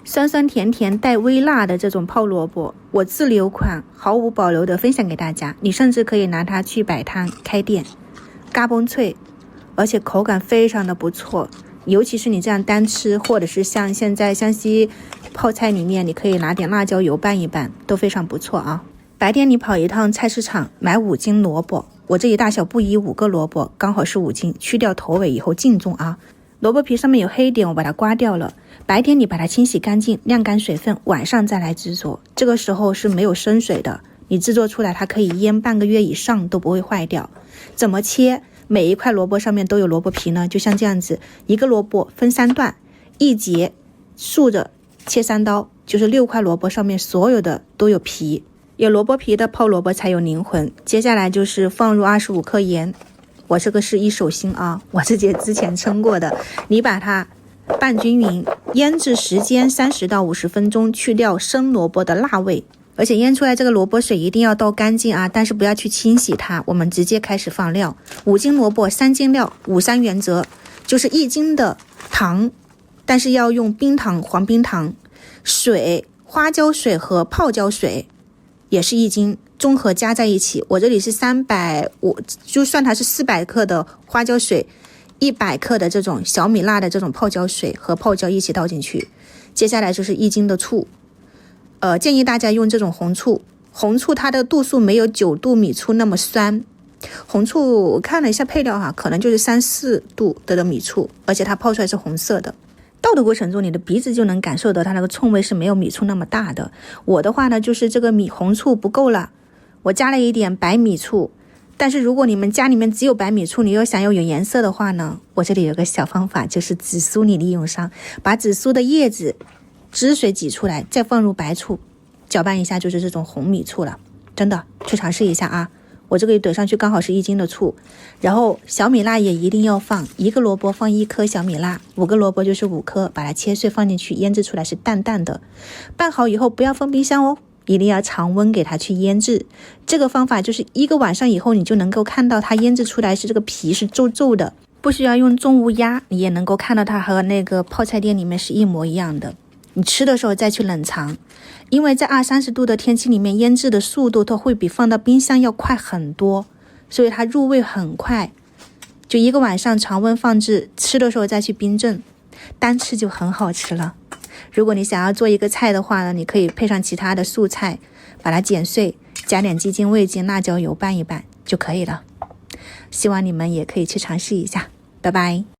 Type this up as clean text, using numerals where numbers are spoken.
酸酸甜甜帶微辣的这种泡蘿蔔，我自留款毫无保留的分享給大家，你甚至可以拿它去擺攤開店，嘎嘣脆，而且口感非常的不錯，尤其是你這樣單吃，或者是像現在湘西泡菜裡面，你可以拿點辣椒油拌一拌，都非常不錯啊。白天你跑一趟菜市場買5斤蘿蔔，我這裡大小不一5個蘿蔔剛好是5斤，去掉頭尾以後淨重啊。蘿蔔皮上面有黑點，我把它刮掉了。白天你把它清洗乾淨，晾乾水分，晚上再來製作。這個時候是沒有生水的，你製作出來它可以醃半個月以上都不會壞掉。怎麼切？每一塊蘿蔔上面都有蘿蔔皮呢，就像這樣子，一個蘿蔔分3段，一節豎着切3刀，就是6塊蘿蔔上面所有的都有皮，有蘿蔔皮的泡蘿蔔才有靈魂。接下來就是放入25克鹽。我這個是一手心啊，我自己之前稱過的。你把它拌均勻，醃制時間30到50分鐘，去掉生蘿蔔的辣味。而且醃出來這個蘿蔔水一定要倒乾淨啊，但是不要去清洗它。我們直接開始放料，5斤蘿蔔3斤料，5-3原則，就是1斤的糖，但是要用冰糖、黃冰糖，水、花椒水和泡椒水也是1斤。綜合加在一起，我這裡是350，就算它是400克的花椒水，100克的這種小米辣的這種泡椒水和泡椒一起倒進去。接下來就是1斤的醋，建議大家用這種紅醋，紅醋它的度數沒有9度米醋那麼酸。紅醋我看了一下配料哈，可能就是3-4度的米醋，而且它泡出來是紅色的。倒的過程中，你的鼻子就能感受到它那個衝味是沒有米醋那麼大的。我的話呢，就是這個紅醋不夠了。我加了一點白米醋，但是如果你們家裡面只有白米醋，你又想要有顏色的話呢，我這裡有個小方法，就是紫蘇你利用上，把紫蘇的葉子汁水擠出來，再放入白醋，攪拌一下就是這種紅米醋了。真的去嘗試一下啊！我這個懟上去剛好是1斤的醋，然後小米辣也一定要放，一個蘿蔔放1顆小米辣，5個蘿蔔就是5顆，把它切碎放進去，醃制出來是淡淡的。拌好以後不要放冰箱哦，一定要常溫給它去醃制。這個方法就是1個晚上以後，你就能夠看到它醃制出來是這個皮是皺皺的，不需要用重物壓，你也能夠看到它和那個泡菜店裡面是一模一樣的。你吃的時候再去冷藏，因為在20-30度的天氣裡面醃制的速度它会比放到冰箱要快很多，所以它入味很快。就1個晚上常溫放置，吃的時候再去冰鎮，單吃就很好吃了。如果你想要做一個菜的話呢，你可以配上其他的素菜，把它剪碎，加點雞精、味精、辣椒油拌一拌就可以了。希望你們也可以去嘗試一下，拜拜。